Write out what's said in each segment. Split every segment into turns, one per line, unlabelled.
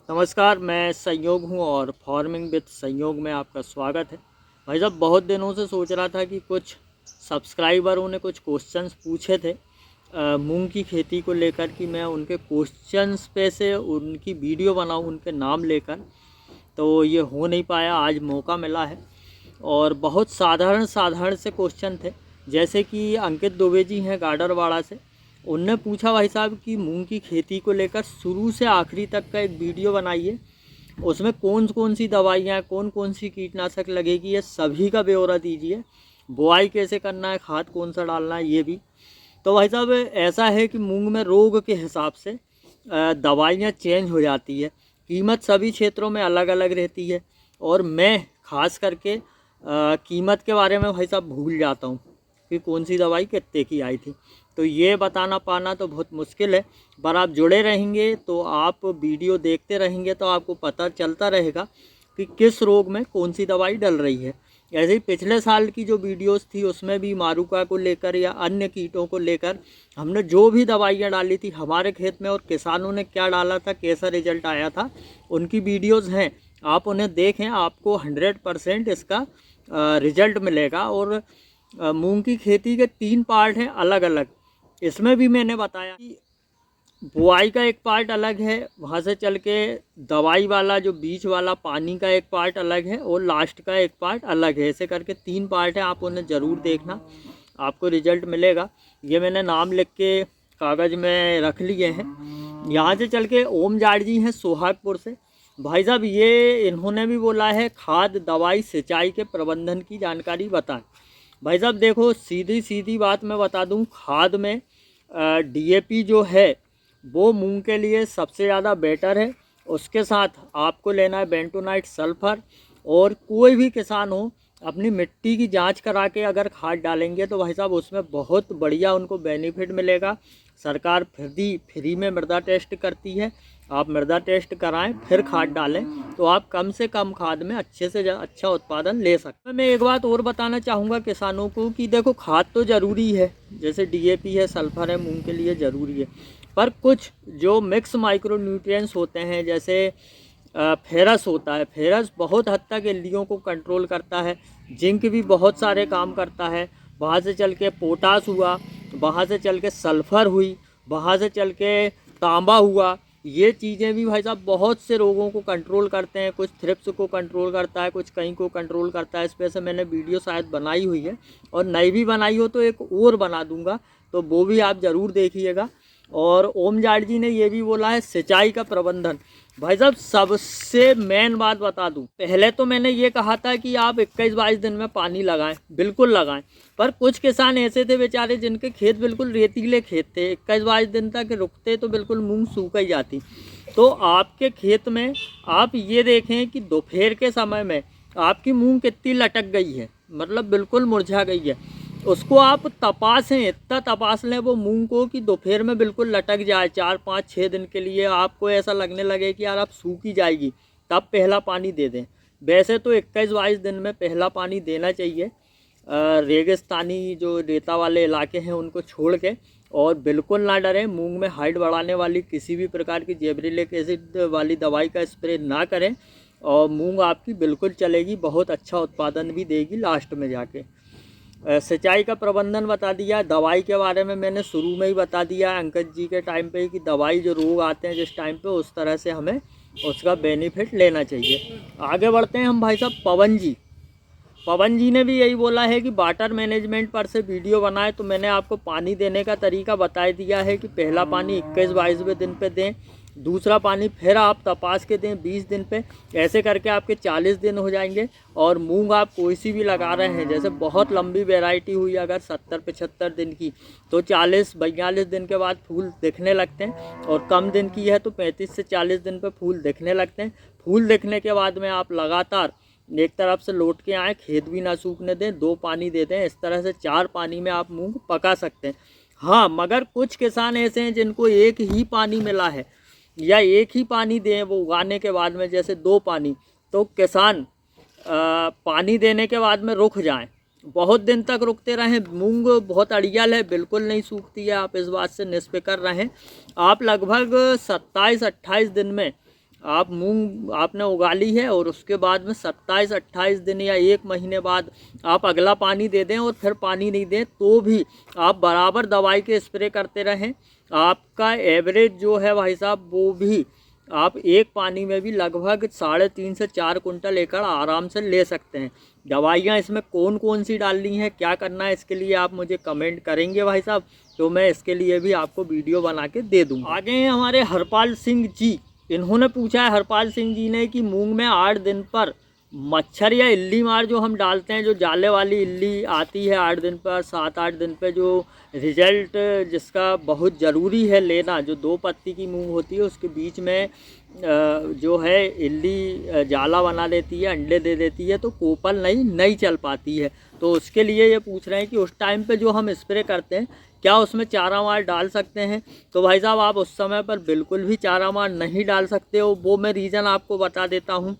नमस्कार, मैं संयोग हूँ और फार्मिंग विद संयोग में आपका स्वागत है। भाई साहब, बहुत दिनों से सोच रहा था कि कुछ सब्सक्राइबरों ने कुछ क्वेश्चंस पूछे थे मूंग की खेती को लेकर कि मैं उनके क्वेश्चंस पे से उनकी वीडियो बनाऊँ उनके नाम लेकर। तो ये हो नहीं पाया, आज मौका मिला है। और बहुत साधारण साधारण से क्वेश्चन थे, जैसे कि अंकित दुबे जी हैं गाडरवाड़ा से। उनने पूछा भाई साहब कि मूंग की खेती को लेकर शुरू से आखिरी तक का एक वीडियो बनाइए, उसमें कौन कौन सी दवाइयाँ, कौन कौन सी कीटनाशक लगेगी, ये सभी का ब्यौरा दीजिए। बुआई कैसे करना है, खाद कौन सा डालना है, ये भी। तो भाई साहब, ऐसा है कि मूंग में रोग के हिसाब से दवाइयाँ चेंज हो जाती है, कीमत सभी क्षेत्रों में अलग अलग रहती है। और मैं ख़ास करके कीमत के बारे में भाई साहब भूल जाता हूँ कि कौन सी दवाई कितने की आई थी। तो ये बताना पाना तो बहुत मुश्किल है, पर आप जुड़े रहेंगे तो आप वीडियो देखते रहेंगे तो आपको पता चलता रहेगा कि किस रोग में कौन सी दवाई डल रही है। ऐसे ही पिछले साल की जो वीडियोस थी उसमें भी मारुका को लेकर या अन्य कीटों को लेकर हमने जो भी दवाइयाँ डाली थी हमारे खेत में और किसानों ने क्या डाला था, कैसा रिजल्ट आया था, उनकी वीडियोस हैं। आप उन्हें देखें, आपको 100% इसका रिजल्ट मिलेगा। और मूंग की खेती के 3 पार्ट हैं अलग अलग। इसमें भी मैंने बताया कि बुआई का एक पार्ट अलग है, वहाँ से चल के दवाई वाला जो बीच वाला पानी का एक पार्ट अलग है, और लास्ट का एक पार्ट अलग है। ऐसे करके 3 पार्ट हैं, आप उन्हें ज़रूर देखना, आपको रिजल्ट मिलेगा। ये मैंने नाम लिख के कागज़ में रख लिए हैं। यहाँ से चल के ओम जाट जी हैं सोहागपुर से। भाई साहब, ये इन्होंने भी बोला है खाद दवाई सिंचाई के प्रबंधन की जानकारी बताएं। भाई साहब देखो, सीधी सीधी बात मैं बता दूं, खाद में डीएपी जो है वो मूंग के लिए सबसे ज़्यादा बेटर है। उसके साथ आपको लेना है बेंटोनाइट सल्फर। और कोई भी किसान हो, अपनी मिट्टी की जांच करा के अगर खाद डालेंगे तो भाई साहब उसमें बहुत बढ़िया उनको बेनिफिट मिलेगा। सरकार फ्री में मृदा टेस्ट करती है, आप मृदा टेस्ट कराएं फिर खाद डालें, तो आप कम से कम खाद में अच्छे से अच्छा उत्पादन ले सकते हैं। मैं एक बात और बताना चाहूँगा किसानों को कि देखो, खाद तो ज़रूरी है, जैसे डीएपी है, सल्फर है, मूंग के लिए ज़रूरी है। पर कुछ जो मिक्स माइक्रो न्यूट्रिएंट्स होते हैं, जैसे फेरस होता है, फेरस बहुत हद तक एल्डियो को कंट्रोल करता है। जिंक भी बहुत सारे काम करता है। वहाँ से चल के पोटास हुआ, वहाँ से चल के सल्फ़र हुई, वहाँ से चल के तांबा हुआ। ये चीज़ें भी भाई साहब बहुत से रोगों को कंट्रोल करते हैं। कुछ थ्रिप्स को कंट्रोल करता है, कुछ कहीं को कंट्रोल करता है। इस पर से मैंने वीडियो शायद बनाई हुई है, और नई भी बनाई हो तो एक और बना दूंगा, तो वो भी आप ज़रूर देखिएगा। और ओम जाट जी ने ये भी बोला है सिंचाई का प्रबंधन। भाई साहब, सबसे मेन बात बता दूं, पहले तो मैंने ये कहा था कि आप 21-22 दिन में पानी लगाएं, बिल्कुल लगाएं। पर कुछ किसान ऐसे थे बेचारे जिनके खेत बिल्कुल रेतीले खेत थे, 21-22 दिन तक रुकते तो बिल्कुल मूंग सूख ही जाती। तो आपके खेत में आप ये देखें कि दोपहर के समय में आपकी मूंग कितनी लटक गई है, मतलब बिल्कुल मुरझा गई है। उसको आप तपासें, इतना तपास लें वो मूंग को कि दोपहर में बिल्कुल लटक जाए। 4-5-6 दिन के लिए आपको ऐसा लगने लगे कि यार अब सूखी जाएगी, तब पहला पानी दे दें। वैसे तो 21-22 दिन में पहला पानी देना चाहिए, रेगिस्तानी जो रेता वाले इलाके हैं उनको छोड़ के। और बिल्कुल ना डरें, मूंग में हाइट बढ़ाने वाली किसी भी प्रकार की जेबरिलिक एसिड वाली दवाई का स्प्रे ना करें, और मूंग आपकी बिल्कुल चलेगी, बहुत अच्छा उत्पादन भी देगी लास्ट में जाके। सिंचाई का प्रबंधन बता दिया। दवाई के बारे में मैंने शुरू में ही बता दिया अंकित जी के टाइम पे कि दवाई जो रोग आते हैं जिस टाइम पे, उस तरह से हमें उसका बेनिफिट लेना चाहिए। आगे बढ़ते हैं हम भाई साहब। पवन जी ने भी यही बोला है कि वाटर मैनेजमेंट पर से वीडियो बनाए। तो मैंने आपको पानी देने का तरीका बता दिया है कि पहला पानी 21-22वें दिन पे दें, दूसरा पानी फिर आप तपास के दें 20 दिन पे। ऐसे करके आपके 40 दिन हो जाएंगे। और मूंग आप कोई सी भी लगा रहे हैं, जैसे बहुत लंबी वैरायटी हुई अगर 70-75 दिन की, तो 40-42 दिन के बाद फूल दिखने लगते हैं। और कम दिन की है तो 35 से 40 दिन पे फूल दिखने लगते हैं। फूल दिखने के बाद में आप लगातार एक तरफ से लौट के आएँ, खेत भी ना सूखने दें, 2 पानी दे दें। इस तरह से 4 पानी में आप मूंग पका सकते हैं। हाँ, मगर कुछ किसान ऐसे हैं जिनको एक ही पानी मिला है, या एक ही पानी दें वो उगाने के बाद में, जैसे 2 पानी, तो किसान पानी देने के बाद में रुक जाएं, बहुत दिन तक रुकते रहें। मूंग बहुत अड़ियल है, बिल्कुल नहीं सूखती है, आप इस बात से निष्फ़िक्र रहें। आप लगभग 27-28 दिन में आप मूंग आपने उगा ली है और उसके बाद में 27-28 दिन या 1 महीने बाद आप अगला पानी दे दें और फिर पानी नहीं दें तो भी आप बराबर दवाई के स्प्रे करते रहें, आपका एवरेज जो है भाई साहब वो भी आप एक पानी में भी लगभग 3.5 से 4 कुंटल एकड़ आराम से ले सकते हैं। दवाइयाँ इसमें कौन कौन सी डालनी है, क्या करना है, इसके लिए आप मुझे कमेंट करेंगे भाई साहब, तो मैं इसके लिए भी आपको वीडियो बना के दे दूँगा। आगे हैं हमारे हरपाल सिंह जी। इन्होंने पूछा है हरपाल सिंह जी ने कि मूंग में 8 दिन पर मच्छर या इल्ली मार जो हम डालते हैं, जो जाले वाली इल्ली आती है 8 दिन पर 7-8 दिन पे, जो रिजल्ट जिसका बहुत ज़रूरी है लेना, जो 2 पत्ती की मूंग होती है उसके बीच में जो है इल्ली जाला बना देती है, अंडे दे देती है, तो कोपल नहीं चल पाती है। तो उसके लिए ये पूछ रहे हैं कि उस टाइम पे जो हम स्प्रे करते हैं क्या उसमें चारा मार डाल सकते हैं। तो भाई साहब आप उस समय पर बिल्कुल भी चारा मार नहीं डाल सकते हो। वो मैं रीज़न आपको बता देता हूँ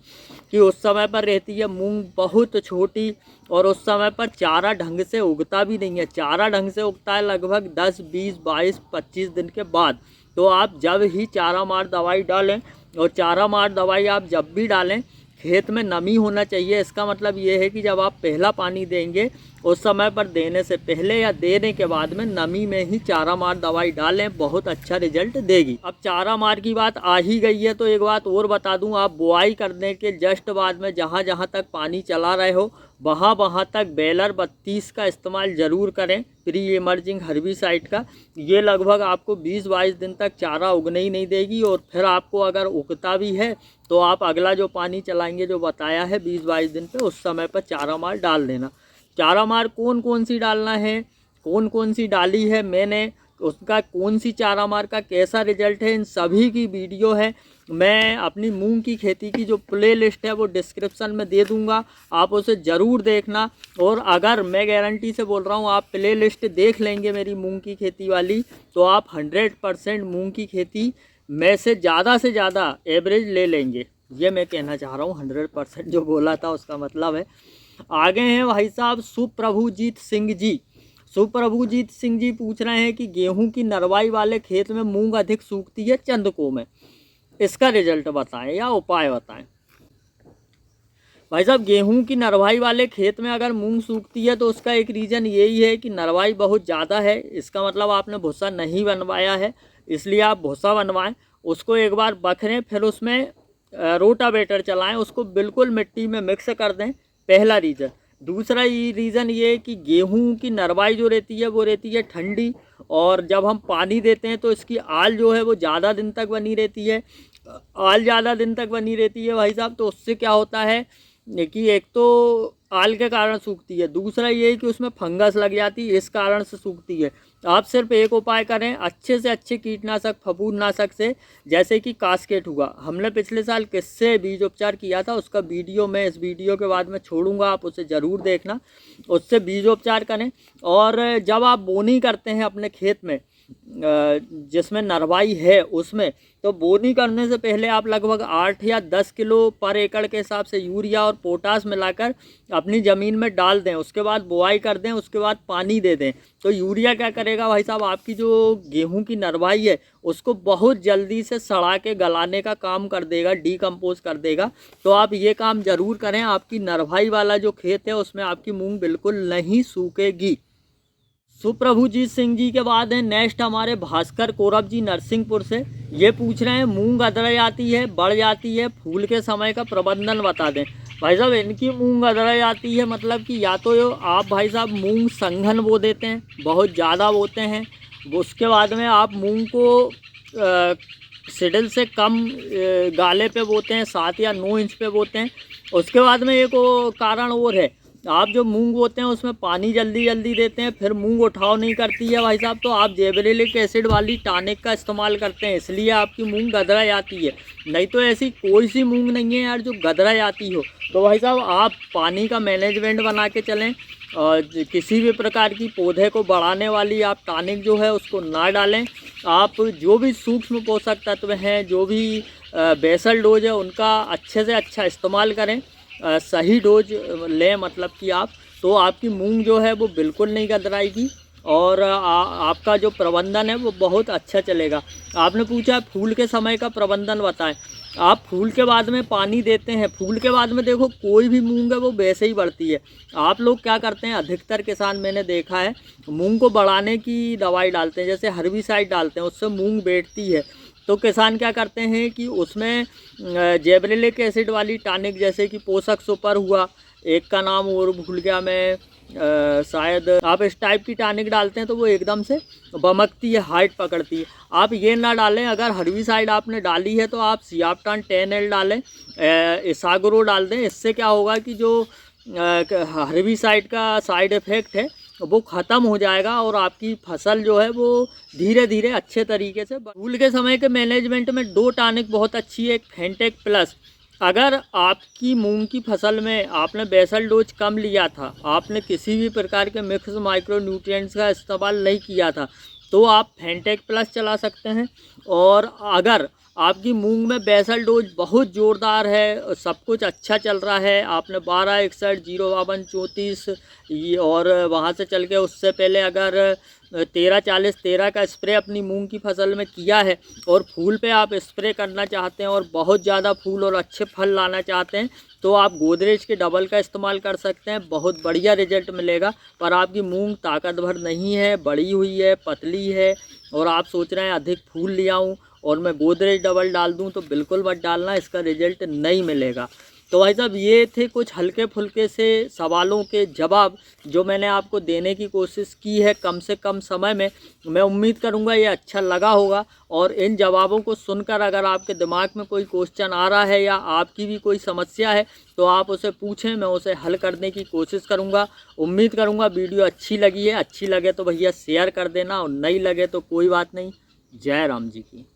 कि उस समय पर रहती है मूंग बहुत छोटी और उस समय पर चारा ढंग से उगता भी नहीं है। चारा ढंग से उगता है लगभग 10, 20, 22, 25 दिन के बाद। तो आप जब ही चारा मार दवाई डालें, और चारा मार दवाई आप जब भी डालें खेत में नमी होना चाहिए। इसका मतलब ये है कि जब आप पहला पानी देंगे उस समय पर देने से पहले या देने के बाद में नमी में ही चारा मार दवाई डालें, बहुत अच्छा रिजल्ट देगी। अब चारा मार की बात आ ही गई है तो एक बात और बता दूं, आप बुआई करने के जस्ट बाद में जहां जहां तक पानी चला रहे हो वहां तक बेलर 32 का इस्तेमाल ज़रूर करें, प्री इमर्जिंग हर्बिसाइड का। ये लगभग आपको 20-22 दिन तक चारा उगने ही नहीं देगी, और फिर आपको अगर उगता भी है तो आप अगला जो पानी चलाएंगे जो बताया है 20-22 दिन पे, उस समय पर चारा मार डाल देना। चारा मार कौन कौन सी डालना है, कौन कौन सी डाली है मैंने, उसका कौन सी चारा मार का कैसा रिजल्ट है, इन सभी की वीडियो है मैं अपनी मूंग की खेती की जो प्ले लिस्ट है वो डिस्क्रिप्शन में दे दूंगा, आप उसे ज़रूर देखना। और अगर मैं गारंटी से बोल रहा हूँ आप प्ले लिस्ट देख लेंगे मेरी मूंग की खेती वाली, तो आप 100% मूंग की खेती में से ज़्यादा एवरेज ले लेंगे। ये मैं कहना चाह रहा हूँ, 100% जो बोला था उसका मतलब है। आगे हैं भाई साहब सुप्रभुजीत सिंह जी। सुप्रभुजीत सिंह जी पूछ रहे हैं कि गेहूं की नरवाई वाले खेत में मूंग अधिक सूखती है चंदकों में, इसका रिजल्ट बताएं या उपाय बताएं। भाई साहब गेहूं की नरवाई वाले खेत में अगर मूंग सूखती है तो उसका एक रीज़न यही है कि नरवाई बहुत ज़्यादा है। इसका मतलब आपने भूसा नहीं बनवाया है, इसलिए आप भूसा बनवाएं, उसको एक बार बखरें, फिर उसमें रोटावेटर चलाएं, उसको बिल्कुल मिट्टी में मिक्स कर दें, पहला रीज़न। दूसरा रीज़न ये है कि गेहूं की नरवाई जो रहती है वो रहती है ठंडी, और जब हम पानी देते हैं तो इसकी आल जो है वो ज़्यादा दिन तक बनी रहती है। आल ज़्यादा दिन तक बनी रहती है भाई साहब, तो उससे क्या होता है कि एक तो आल के कारण सूखती है, दूसरा ये है कि उसमें फंगस लग जाती है, इस कारण से सूखती है। आप सिर्फ एक उपाय करें, अच्छे से अच्छे कीटनाशक फफूंदनाशक से, जैसे कि कास्केट हुआ, हमने पिछले साल किससे बीज उपचार किया था उसका वीडियो मैं इस वीडियो के बाद में छोड़ूंगा, आप उसे ज़रूर देखना, उससे बीजोपचार करें। और जब आप बोनी करते हैं अपने खेत में जिसमें नरवाई है उसमें, तो बोनी करने से पहले आप लगभग 8 या 10 किलो पर एकड़ के हिसाब से यूरिया और पोटास मिलाकर अपनी ज़मीन में डाल दें, उसके बाद बुआई कर दें, उसके बाद पानी दे दें। तो यूरिया क्या करेगा भाई साहब, आपकी जो गेहूं की नरवाई है उसको बहुत जल्दी से सड़ा के गलाने का काम कर देगा, डीकम्पोज कर देगा। तो आप ये काम ज़रूर करें, आपकी नरवाई वाला जो खेत है उसमें आपकी मूँग बिल्कुल नहीं सूखेगी। सुप्रभुजीत सिंह जी के बाद हैं नेक्स्ट हमारे भास्कर कोरब जी नरसिंहपुर से। ये पूछ रहे हैं मूंग अदर जाती है, बढ़ जाती है, फूल के समय का प्रबंधन बता दें। भाई साहब इनकी मूंग अदर जाती है मतलब कि या तो आप भाई साहब मूंग संघन बो देते हैं, बहुत ज़्यादा बोते हैं, उसके बाद में आप मूंग को सिडल से कम गाले पे बोते हैं, 7 या 9 इंच पे बोते हैं। उसके बाद में एक कारण और है, आप जो मूंग बोते हैं उसमें पानी जल्दी देते हैं, फिर मूंग उठाव नहीं करती है भाई साहब, तो आप जेबरेलिक एसिड वाली टॉनिक का इस्तेमाल करते हैं, इसलिए आपकी मूंग गदरा जाती है। नहीं तो ऐसी कोई सी मूंग नहीं है यार जो गदरा जाती हो। तो भाई साहब आप पानी का मैनेजमेंट बना के चलें, और किसी भी प्रकार की पौधे को बढ़ाने वाली आप टॉनिक जो है उसको ना डालें। आप जो भी सूक्ष्म पोषक तत्व हैं, जो भी बेसल डोज है उनका अच्छे से अच्छा इस्तेमाल करें, सही डोज लें, मतलब कि आप, तो आपकी मूंग जो है वो बिल्कुल नहीं गदराएगी, और आपका जो प्रबंधन है वो बहुत अच्छा चलेगा। आपने पूछा फूल के समय का प्रबंधन बताएं। आप फूल के बाद में पानी देते हैं, फूल के बाद में देखो कोई भी मूंग है वो वैसे ही बढ़ती है। आप लोग क्या करते हैं, अधिकतर किसान मैंने देखा है मूंग को बढ़ाने की दवाई डालते हैं, जैसे हर्बिसाइड डालते हैं, उससे मूंग बैठती है। तो किसान क्या करते हैं कि उसमें जेबरेलिक एसिड वाली टॉनिक, जैसे कि पोषक सुपर हुआ, एक का नाम और भूल गया मैं, शायद आप इस टाइप की टॉनिक डालते हैं तो वो एकदम से बमकती है, हाइट पकड़ती है। आप ये ना डालें, अगर हर्बिसाइड आपने डाली है तो आप सियाफ्टान 10L डालें, इसाग्रो डाल दें। इससे क्या होगा कि जो हर्बिसाइड का साइड इफ़ेक्ट है वो ख़त्म हो जाएगा और आपकी फसल जो है वो धीरे धीरे अच्छे तरीके से। फूल के समय के मैनेजमेंट में 2 टॉनिक बहुत अच्छी है, एक फेंटेक प्लस। अगर आपकी मूंग की फसल में आपने बेसल डोज कम लिया था, आपने किसी भी प्रकार के मिक्स माइक्रो न्यूट्रिएंट्स का इस्तेमाल नहीं किया था, तो आप फेंटेक प्लस चला सकते हैं। और अगर आपकी मूंग में बेसल डोज बहुत ज़ोरदार है, सब कुछ अच्छा चल रहा है, आपने 12, 61, 052, 34 और वहाँ से चल के उससे पहले अगर 13, 40, 13 का स्प्रे अपनी मूंग की फसल में किया है और फूल पे आप स्प्रे करना चाहते हैं और बहुत ज़्यादा फूल और अच्छे फल लाना चाहते हैं, तो आप गोदरेज के डबल का इस्तेमाल कर सकते हैं, बहुत बढ़िया रिजल्ट मिलेगा। पर आपकी मूंग ताकतवर नहीं है, बड़ी हुई है, पतली है और आप सोच रहे हैं अधिक फूल ले आऊँ और मैं गोदरेज डबल डाल दूं, तो बिल्कुल मत डालना, इसका रिजल्ट नहीं मिलेगा। तो भाई साहब ये थे कुछ हल्के फुल्के से सवालों के जवाब जो मैंने आपको देने की कोशिश की है कम से कम समय में। मैं उम्मीद करूंगा ये अच्छा लगा होगा और इन जवाबों को सुनकर अगर आपके दिमाग में कोई क्वेश्चन आ रहा है या आपकी भी कोई समस्या है तो आप उसे पूछें, मैं उसे हल करने की कोशिश करूंगा। उम्मीद करूंगा वीडियो अच्छी लगी है, अच्छी लगे तो भैया शेयर कर देना और नहीं लगे तो कोई बात नहीं। जय राम जी की।